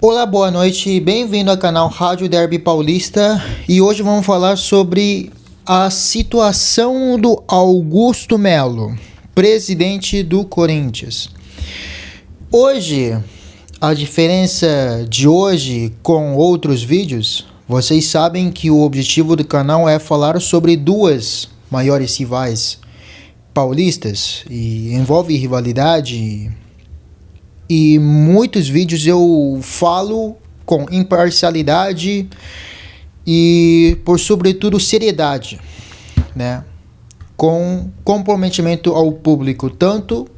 Olá, boa noite, bem-vindo ao canal Rádio Derby Paulista e hoje vamos falar sobre a situação do Augusto Melo, presidente do Corinthians. Hoje, a diferença de hoje com outros vídeos, vocês sabem que o objetivo do canal é falar sobre duas maiores rivais paulistas e envolve rivalidade. E muitos vídeos eu falo com imparcialidade e, por sobretudo, seriedade, né? Com comprometimento ao público, tanto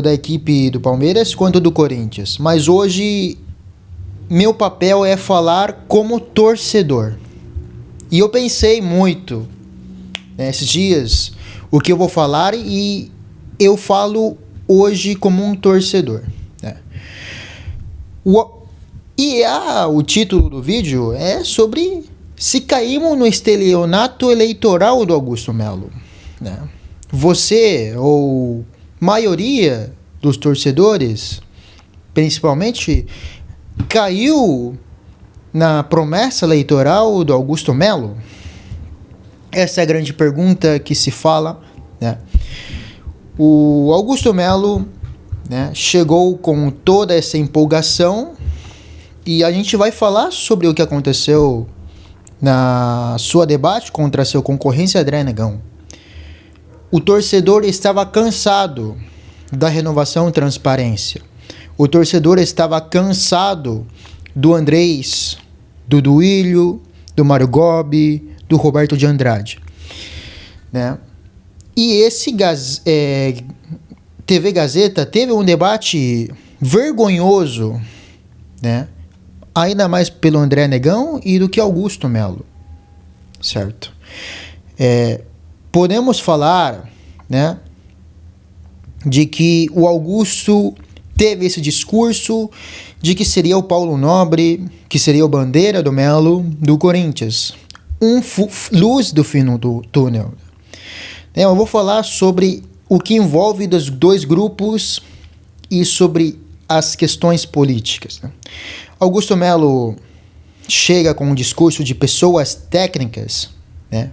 da equipe do Palmeiras quanto do Corinthians. Mas hoje, meu papel é falar como torcedor. E eu pensei muito nesses dias o que eu vou falar e eu falo hoje como um torcedor, né? O título do vídeo é sobre se caímos no estelionato eleitoral do Augusto Melo, né? Você, ou maioria dos torcedores, principalmente, caiu na promessa eleitoral do Augusto Melo? Essa é a grande pergunta que se fala, né? O Augusto Melo, né, chegou com toda essa empolgação e a gente vai falar sobre o que aconteceu na sua debate contra seu concorrente André Negão. O torcedor estava cansado da renovação e transparência. O torcedor estava cansado do Andrés, do Duílio, do Mário Gobi, do Roberto de Andrade, né? E esse TV Gazeta teve um debate vergonhoso, né? Ainda mais pelo André Negão e do que Augusto Melo, certo? Podemos falar, né, de que o Augusto teve esse discurso de que seria o Paulo Nobre, que seria o bandeira do Melo do Corinthians. Luz do fim do túnel. Eu vou falar sobre o que envolve os dois grupos e sobre as questões políticas, né? Augusto Melo chega com um discurso de pessoas técnicas, né?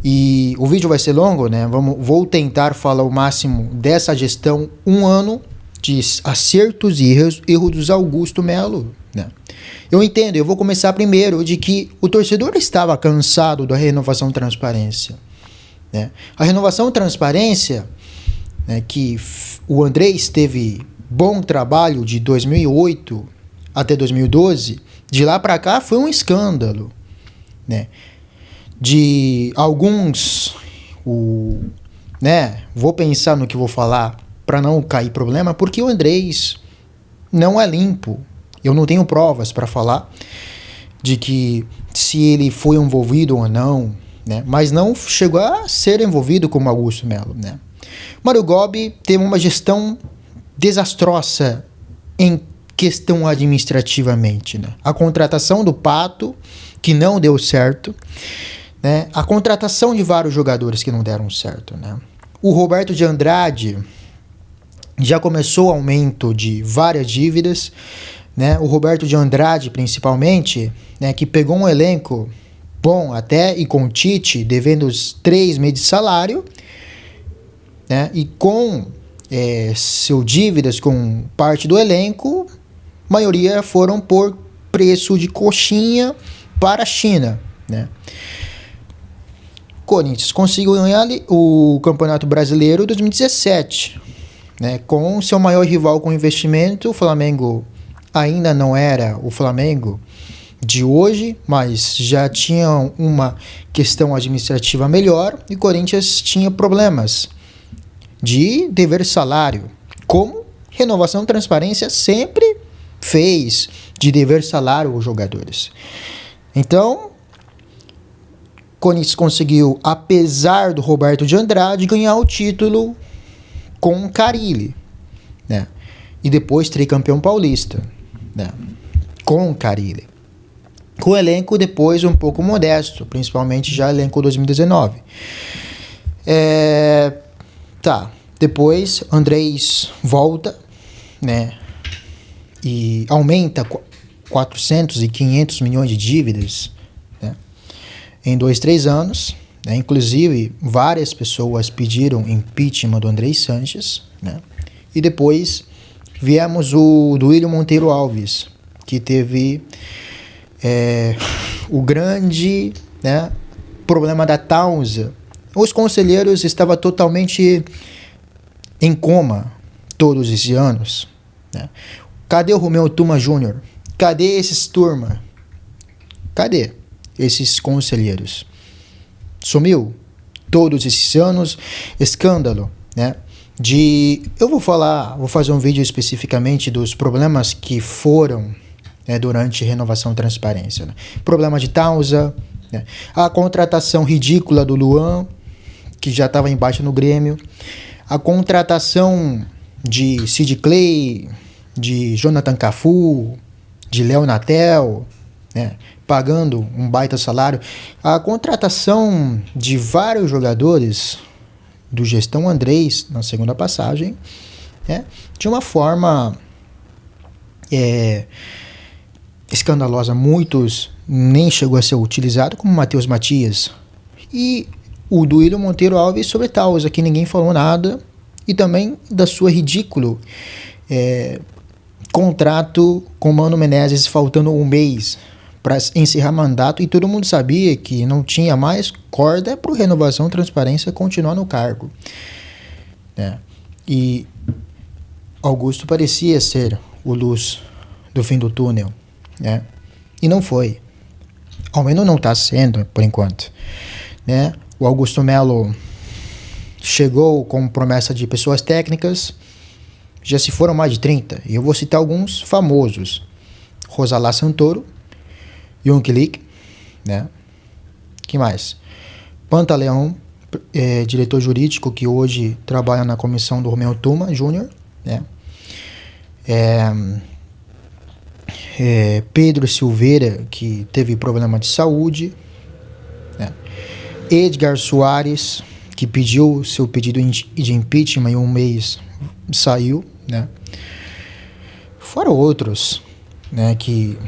E o vídeo vai ser longo, né? Vou tentar falar o máximo dessa gestão, um ano de acertos e erros dos Augusto Melo, né? Eu entendo, eu vou começar primeiro de que o torcedor estava cansado da renovação e transparência, né? A renovação e transparência, né, que o Andrés teve bom trabalho de 2008 até 2012, de lá para cá foi um escândalo, né? De alguns, né, vou pensar no que vou falar para não cair problema, porque o Andrés não é limpo. Eu não tenho provas para falar de que se ele foi envolvido ou não, né? Mas não chegou a ser envolvido como Augusto Melo, né? Mário Gobi teve uma gestão desastrosa em questão administrativamente, né? A contratação do Pato, que não deu certo, né? A contratação de vários jogadores que não deram certo, né? O Roberto de Andrade já começou o aumento de várias dívidas, né? O Roberto de Andrade, principalmente, né, que pegou um elenco bom até e com o Tite devendo os 3 meses de salário, né? E com seu dívidas com parte do elenco, maioria foram por preço de coxinha para a China, né? Corinthians conseguiu ganhar o Campeonato Brasileiro 2017, né? Com seu maior rival com investimento. O Flamengo ainda não era o Flamengo de hoje, mas já tinha uma questão administrativa melhor, e o Corinthians tinha problemas de dever salário, como renovação e transparência sempre fez, de dever salário aos jogadores. Então, Corinthians conseguiu, apesar do Roberto de Andrade, ganhar o título com Carille, né? E depois tricampeão paulista, né? Com Carille. Com o elenco depois um pouco modesto, principalmente já elenco 2019. Depois Andrés volta, né, e aumenta 400 e 500 milhões de dívidas, né, em 2, 3 anos, né, inclusive várias pessoas pediram impeachment do André Sanches, né, e depois viemos o Duílio Monteiro Alves, que teve o grande, né, problema da Tausa. Os conselheiros estavam totalmente em coma todos esses anos, né? Cadê o Romeu Tuma Júnior? Cadê esses turma? Cadê esses conselheiros? Sumiu todos esses anos, escândalo, né? Eu vou fazer um vídeo especificamente dos problemas que foram, né, durante renovação e transparência, né? Problema de Tausa, né? A contratação ridícula do Luan, que já estava embaixo no Grêmio, a contratação de Sid Clay, de Jonathan Cafu, de Léo Natel, né, pagando um baita salário, a contratação de vários jogadores do gestão Andrés na segunda passagem, né, de uma forma escandalosa. Muitos nem chegou a ser utilizado, como Matheus Matias e o Duílio Monteiro Alves sobre Tausa, que ninguém falou nada, e também da sua ridículo contrato com Mano Menezes, faltando um mês para encerrar mandato, e todo mundo sabia que não tinha mais corda para o Renovação e Transparência continuar no cargo, né? E Augusto parecia ser o luz do fim do túnel, né? E não foi. Ao menos não está sendo, por enquanto, né? O Augusto Melo chegou com promessa de pessoas técnicas, já se foram mais de 30, e eu vou citar alguns famosos: Rosalá Santoro, Yonklik, né? Que mais? Pantaleão, diretor jurídico, que hoje trabalha na comissão do Romeu Tuma Júnior, né? Pedro Silveira, que teve problema de saúde, né? Edgar Soares, que pediu seu pedido de impeachment em um mês, saiu, né? Fora outros, né, que,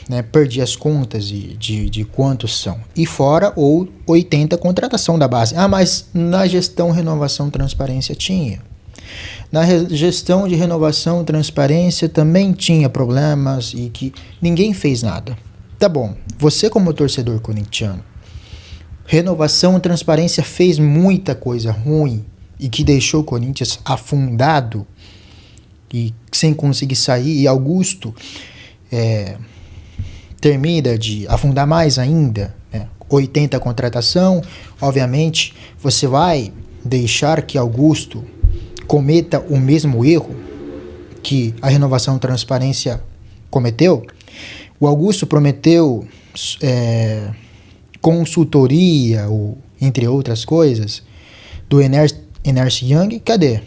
né, perdi as contas de quantos são. E fora ou 80 contratação da base. Ah, mas na gestão Renovação Transparência tinha. Na gestão de Renovação Transparência também tinha problemas e que ninguém fez nada. Tá bom, você como torcedor corintiano, Renovação Transparência fez muita coisa ruim e que deixou o Corinthians afundado e sem conseguir sair, e Augusto termina de afundar mais ainda, né? 80 contratação, obviamente você vai deixar que Augusto cometa o mesmo erro que a Renovação Transparência cometeu? O Augusto prometeu consultoria, ou, entre outras coisas, do Ernst Young. Cadê?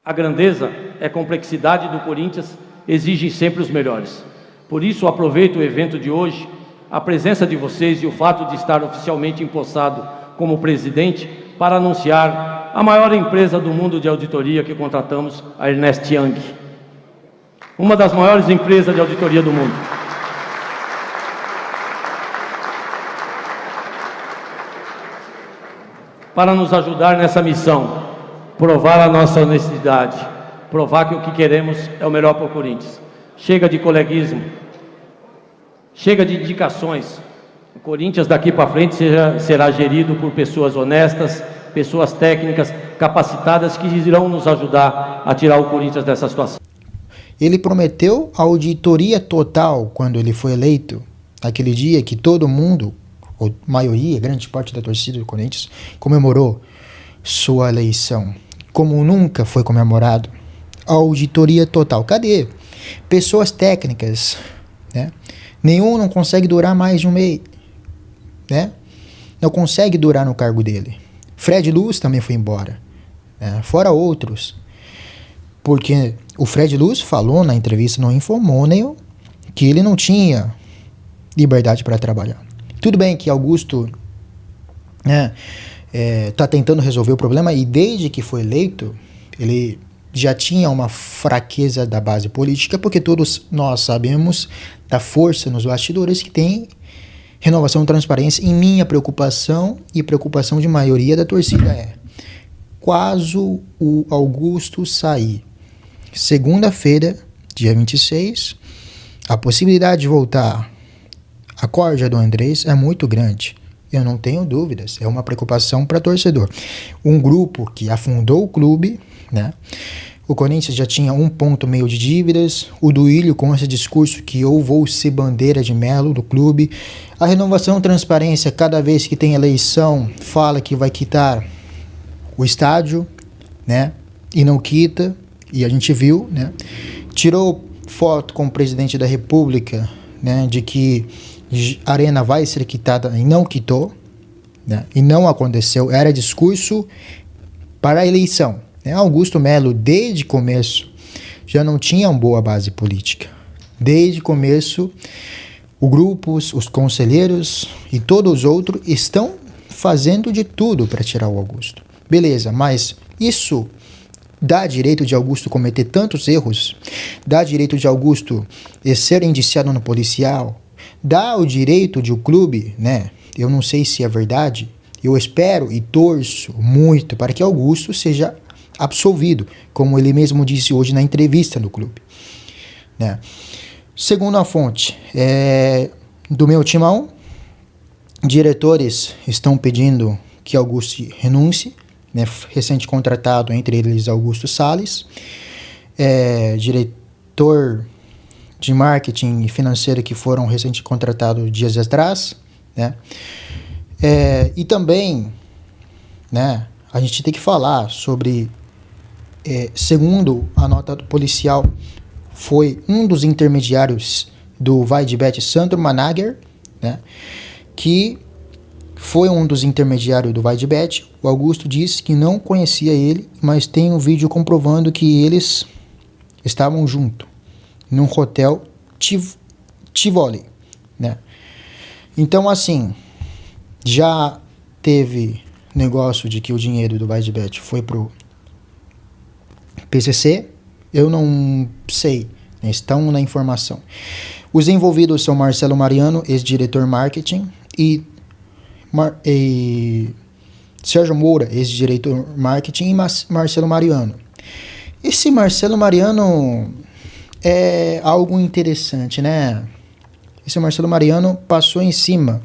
A grandeza e a complexidade do Corinthians exigem sempre os melhores. Por isso, aproveito o evento de hoje, a presença de vocês e o fato de estar oficialmente empossado como presidente para anunciar a maior empresa do mundo de auditoria que contratamos, a Ernst Young. Uma das maiores empresas de auditoria do mundo. Para nos ajudar nessa missão, provar a nossa honestidade, provar que o que queremos é o melhor para o Corinthians. Chega de coleguismo, chega de indicações. O Corinthians daqui para frente será gerido por pessoas honestas, pessoas técnicas, capacitadas, que irão nos ajudar a tirar o Corinthians dessa situação. Ele prometeu auditoria total quando ele foi eleito, aquele dia que todo mundo, ou maioria, grande parte da torcida do Corinthians, comemorou sua eleição, como nunca foi comemorado. Auditoria total. Cadê? Pessoas técnicas, né? Nenhum não consegue durar mais de um mês, né? Não consegue durar no cargo dele. Fred Luz também foi embora, né? Fora outros. Porque o Fred Luz falou na entrevista no Infomônio que ele não tinha liberdade para trabalhar. Tudo bem que Augusto, né, tá tentando resolver o problema, e desde que foi eleito, ele já tinha uma fraqueza da base política, porque todos nós sabemos da força nos bastidores que tem Renovação e Transparência. E minha preocupação e preocupação de maioria da torcida é: caso o Augusto sair segunda-feira, dia 26, a possibilidade de voltar à corja do Andrés é muito grande. Eu não tenho dúvidas, é uma preocupação para torcedor. Um grupo que afundou o clube, né? O Corinthians já tinha 1,5 ponto de dívidas, o Duílio com esse discurso que eu vou ser bandeira de Melo do clube, a Renovação e Transparência, cada vez que tem eleição, fala que vai quitar o estádio, né? E não quita, e a gente viu, né? Tirou foto com o presidente da República, né? De que a arena vai ser quitada e não quitou, né? E não aconteceu, era discurso para a eleição, né? Augusto Melo, desde o começo, já não tinha uma boa base política. Desde o começo, o grupo, os conselheiros e todos os outros estão fazendo de tudo para tirar o Augusto. Beleza, mas isso dá direito de Augusto cometer tantos erros? Dá direito de Augusto ser indiciado no policial? Dá o direito de o clube, né? Eu não sei se é verdade, eu espero e torço muito para que Augusto seja absolvido, como ele mesmo disse hoje na entrevista no clube, né? Segundo a fonte do meu timão, diretores estão pedindo que Augusto renuncie, né? Recente contratado, entre eles Augusto Salles, diretor de marketing e financeiro que foram recente contratados dias atrás, né? E também, né, a gente tem que falar sobre, segundo a nota policial, foi um dos intermediários do Vaidbet, Sandro Manager, né, que foi um dos intermediários do Vaidbet. O Augusto disse que não conhecia ele, mas tem um vídeo comprovando que eles estavam juntos num hotel Tivoli, né? Então, assim, já teve negócio de que o dinheiro do Vaidbet foi pro PCC. Eu não sei, né? Estão na informação. Os envolvidos são Marcelo Mariano, ex-diretor marketing, e Sérgio Moura, ex-diretor marketing, e Marcelo Mariano. Esse Marcelo Mariano é algo interessante, né? Esse Marcelo Mariano passou em cima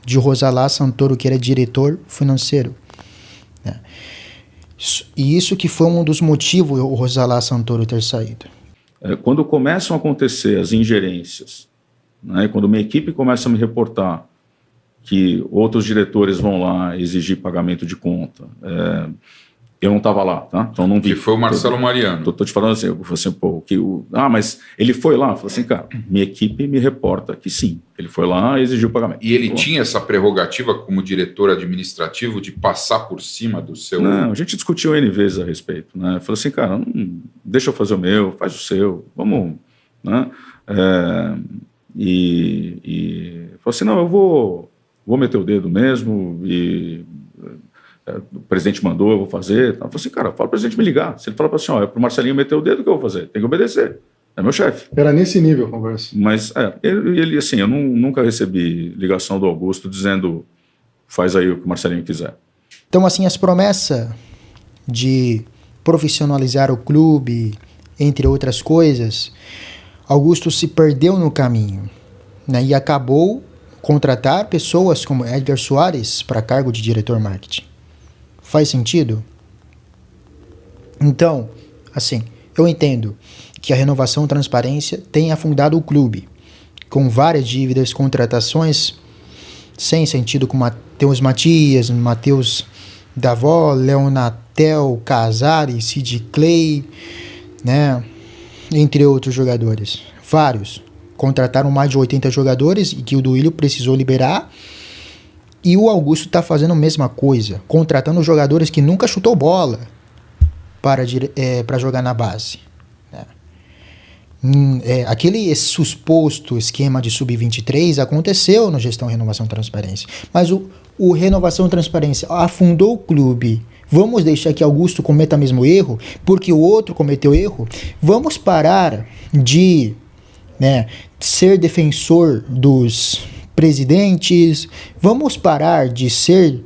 de Rosalá Santoro, que era diretor financeiro, né? E isso que foi um dos motivos o Rosalá Santoro ter saído. Quando começam a acontecer as ingerências, né, quando uma equipe começa a me reportar que outros diretores vão lá exigir pagamento de conta, eu não estava lá, tá? Então não vi. Que foi o Marcelo Mariano. Tô te falando assim, eu falei assim, pô, mas ele foi lá? Eu falei assim, cara, minha equipe me reporta que sim, ele foi lá e exigiu o pagamento. E ele tinha essa prerrogativa como diretor administrativo de passar por cima do seu... Não, a gente discutiu N vezes a respeito, né? Eu falei assim, cara, deixa eu fazer o meu, faz o seu, vamos, né? E falou assim, não, eu vou meter o dedo mesmo e... o presidente mandou, eu vou fazer. Eu falei assim, cara, fala o presidente me ligar. Se ele falar assim, é pro Marcelinho meter o dedo, o que eu vou fazer? Tem que obedecer. É meu chefe. Era nesse nível a conversa. Mas, ele assim, eu nunca recebi ligação do Augusto dizendo, faz aí o que o Marcelinho quiser. Então, assim, as promessas de profissionalizar o clube, entre outras coisas, Augusto se perdeu no caminho, né? E acabou contratar pessoas como Edgar Soares para cargo de diretor marketing. Faz sentido? Então, assim, eu entendo que a Renovação e Transparência tem afundado o clube, com várias dívidas, contratações sem sentido, com Matheus Matias, Matheus Davó, Leonatel, Casares, Sid Clay, né? Entre outros jogadores. Vários. Contrataram mais de 80 jogadores e que o Duílio precisou liberar. E o Augusto está fazendo a mesma coisa, contratando jogadores que nunca chutou bola para jogar na base, né? Aquele suposto esquema de sub-23 aconteceu no Gestão Renovação e Transparência, mas o Renovação e Transparência afundou o clube, Vamos deixar que Augusto cometa o mesmo erro, porque o outro cometeu erro? Vamos parar de, né, ser defensor dos presidentes? Vamos parar de ser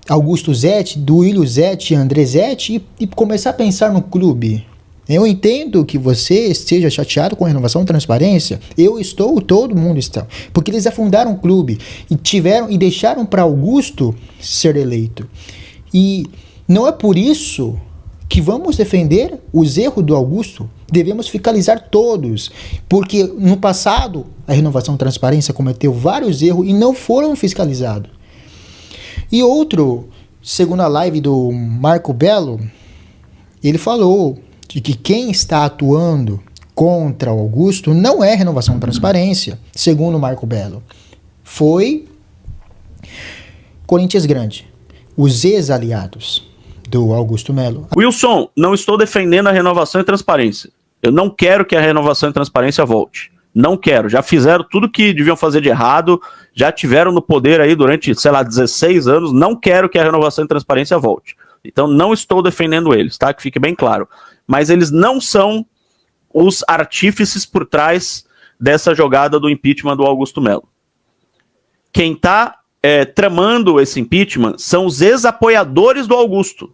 Augusto Zetti, Duílio Zetti, André Zetti e começar a pensar no clube? Eu entendo que você esteja chateado com a renovação e transparência. Eu estou, todo mundo está. Porque eles afundaram o clube e deixaram para Augusto ser eleito. E não é por isso que vamos defender os erros do Augusto. Devemos fiscalizar todos. Porque no passado, a renovação e transparência cometeu vários erros e não foram fiscalizados. E outro, segundo a live do Marco Belo, ele falou de que quem está atuando contra o Augusto não é renovação e transparência, segundo o Marco Belo. Foi Corinthians Grande, os ex-aliados do Augusto Melo. Wilson, não estou defendendo a renovação e transparência. Eu não quero que a renovação e transparência volte. Não quero. Já fizeram tudo que deviam fazer de errado, já tiveram no poder aí durante, 16 anos. Não quero que a renovação e transparência volte. Então não estou defendendo eles, tá? Que fique bem claro. Mas eles não são os artífices por trás dessa jogada do impeachment do Augusto Melo. Quem está tramando esse impeachment são os ex-apoiadores do Augusto.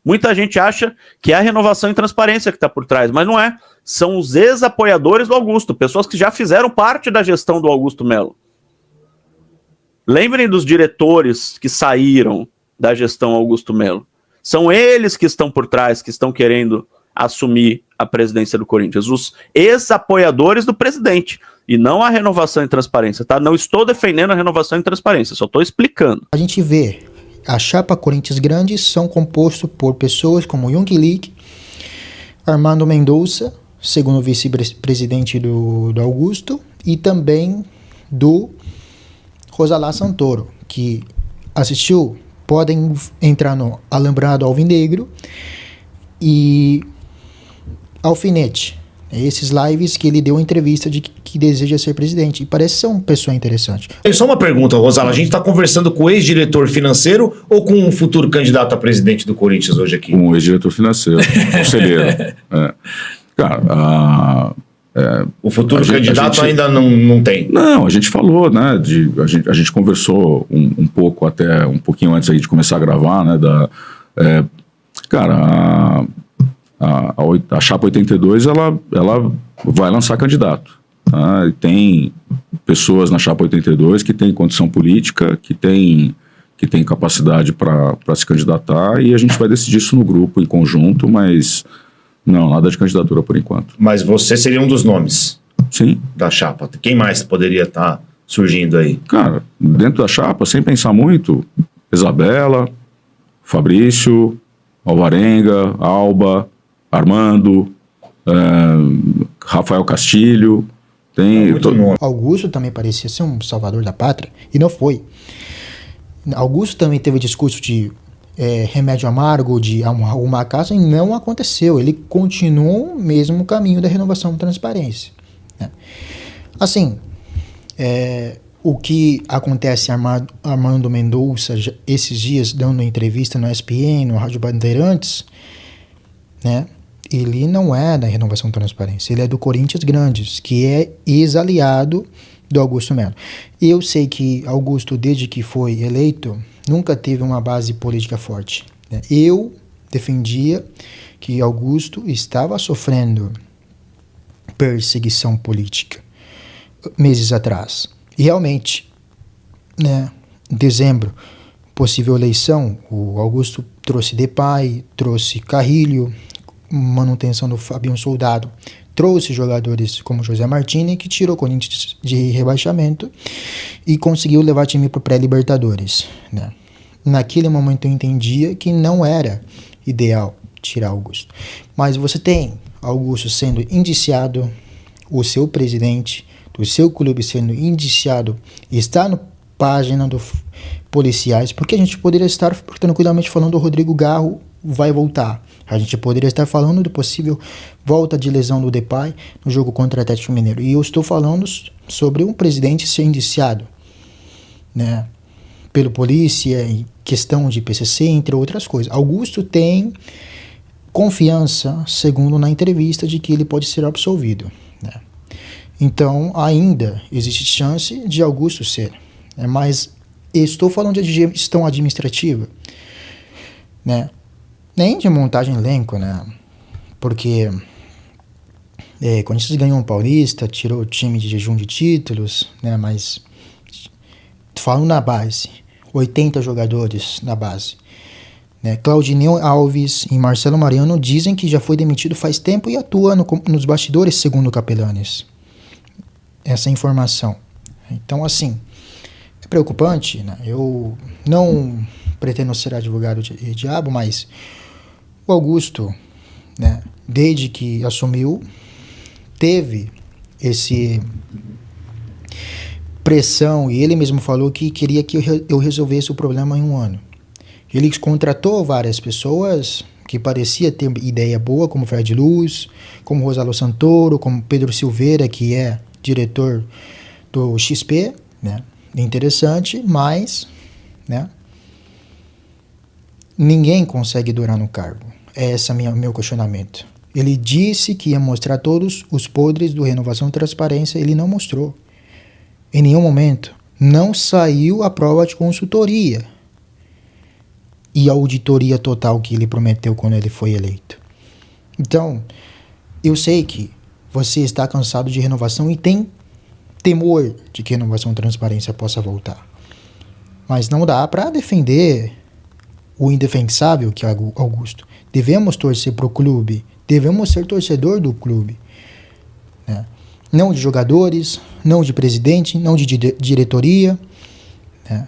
Muita gente acha que é a renovação e transparência que está por trás, mas não é. São os ex-apoiadores do Augusto, pessoas que já fizeram parte da gestão do Augusto Melo. Lembrem dos diretores que saíram da gestão Augusto Melo. São eles que estão por trás, que estão querendo assumir a presidência do Corinthians. Os ex-apoiadores do presidente. E não a renovação e transparência, tá? Não estou defendendo a renovação e transparência, só estou explicando. A gente vê, a chapa Corinthians Grande são compostos por pessoas como Jung Lich, Armando Mendonça, segundo vice-presidente do Augusto, e também do Rosalá Santoro, que assistiu. Podem entrar no Alambrado Alvinegro e Alfinete. Esses lives que ele deu entrevista de que deseja ser presidente. E parece ser uma pessoa interessante. Só uma pergunta, Rosala. A gente está conversando com o ex-diretor financeiro ou com um futuro candidato a presidente do Corinthians hoje aqui? Com o ex-diretor financeiro, conselheiro. Cara, o futuro candidato ainda não tem. Não, a gente falou, né? A gente conversou um pouco, até um pouquinho antes aí de começar a gravar, né? Cara, a Chapa 82 ela vai lançar candidato. Tá? E tem pessoas na Chapa 82 que têm condição política, que têm capacidade para se candidatar, e a gente vai decidir isso no grupo, em conjunto, mas não, nada de candidatura por enquanto. Mas você seria um dos nomes? Sim. Da chapa. Quem mais poderia estar surgindo aí? Cara, dentro da chapa, sem pensar muito, Isabela, Fabrício, Alvarenga, Alba, Armando, Rafael Castilho. Tem Augusto também parecia ser um salvador da pátria, e não foi. Augusto também teve discurso de remédio amargo, de arrumar a casa, e não aconteceu. Ele continuou o mesmo caminho da renovação e transparência. Né? Assim, o que acontece Armando Mendonça esses dias dando entrevista no ESPN, no Rádio Bandeirantes, né? Ele não é da renovação e transparência, ele é do Corinthians Grandes, que é ex-aliado do Augusto Melo. Eu sei que Augusto, desde que foi eleito, nunca teve uma base política forte. Né? Eu defendia que Augusto estava sofrendo perseguição política meses atrás. E realmente, né, em dezembro, possível eleição, o Augusto trouxe Depay, trouxe Carrilho, manutenção do Fabinho Soldado, trouxe jogadores como José Martini, que tirou o Corinthians de rebaixamento e conseguiu levar o time para o pré-Libertadores. Né? Naquele momento eu entendia que não era ideal tirar Augusto. Mas você tem Augusto sendo indiciado, o seu presidente do seu clube sendo indiciado, está na página do policiais, porque a gente poderia estar tranquilamente falando do Rodrigo Garro vai voltar. A gente poderia estar falando do possível volta de lesão do Depay no jogo contra o Atlético Mineiro. E eu estou falando sobre um presidente ser indiciado, né? pelo polícia, em questão de PCC, entre outras coisas. Augusto tem confiança, segundo na entrevista, de que ele pode ser absolvido, né? Então, ainda existe chance de Augusto ser, né? Mas estou falando de gestão administrativa, né? Nem de montagem de elenco, né? Porque quando vocês ganham um Paulista, tirou o time de jejum de títulos, né? Mas falando na base, 80 jogadores na base, né? Claudinei Alves e Marcelo Mariano dizem que já foi demitido faz tempo e atua nos bastidores, segundo o Capelanes. Essa informação. Então, assim, é preocupante, né? Eu não pretendo ser advogado de diabo, mas o Augusto, né, desde que assumiu, teve esse pressão, e ele mesmo falou que queria que eu resolvesse o problema em um ano. Ele contratou várias pessoas que parecia ter ideia boa, como Fred Luz, como Rosalo Santoro, como Pedro Silveira, que é diretor do XP, né? Interessante, mas, né, ninguém consegue durar no cargo. Esse é meu questionamento. Ele disse que ia mostrar todos os podres do Renovação e Transparência, ele não mostrou. Em nenhum momento. Não saiu a prova de consultoria e a auditoria total que ele prometeu quando ele foi eleito. Então, eu sei que você está cansado de renovação e tem temor de que Renovação e Transparência possa voltar. Mas não dá para defender o indefensável, que é Augusto. Devemos torcer para o clube, devemos ser torcedor do clube, né? Não de jogadores, não de presidente, não de diretoria, né?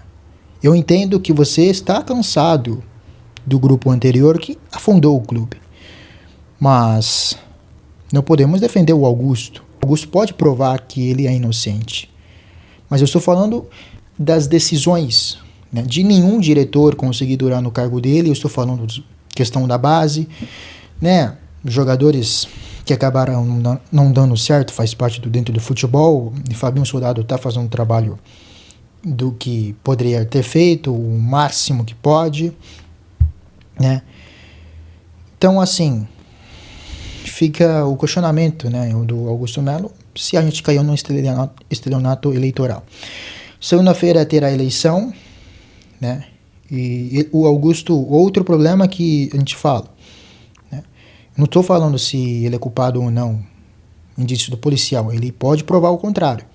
Eu entendo que você está cansado do grupo anterior que afundou o clube, mas não podemos defender o Augusto. O Augusto pode provar que ele é inocente, mas eu estou falando das decisões, né, de nenhum diretor conseguir durar no cargo dele. Eu estou falando de questão da base, né, jogadores que acabaram não dando certo, faz parte dentro do futebol, e Fabinho Soldado está fazendo um trabalho do que poderia ter feito, o máximo que pode, né? Então, assim, fica o questionamento, né, do Augusto Melo, se a gente caiu no estelionato eleitoral. Segunda-feira terá eleição, né? E o Augusto, outro problema que a gente fala, né? Não estou falando se ele é culpado ou não, indício do policial, ele pode provar o contrário,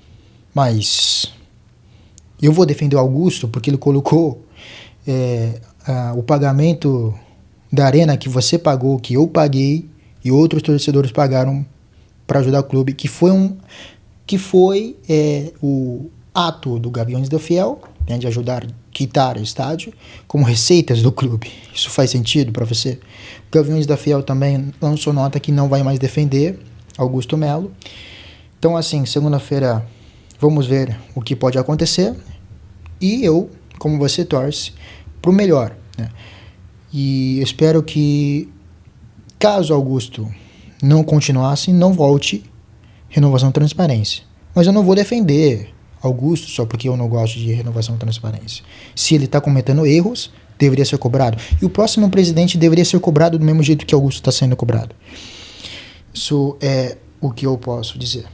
mas eu vou defender o Augusto porque ele colocou o pagamento da arena que você pagou, que eu paguei e outros torcedores pagaram para ajudar o clube, que foi o ato do Gaviões da Fiel, né, de ajudar a quitar o estádio como receitas do clube. Isso faz sentido para você? O Gaviões da Fiel também lançou nota que não vai mais defender Augusto Melo. Então, assim, segunda-feira vamos ver o que pode acontecer, e eu, como você, torce pro melhor, né? E espero que, caso Augusto não continuasse, não volte Renovação e Transparência. Mas eu não vou defender Augusto só porque eu não gosto de Renovação e Transparência. Se ele está cometendo erros, deveria ser cobrado. E o próximo presidente deveria ser cobrado do mesmo jeito que Augusto está sendo cobrado. Isso é o que eu posso dizer.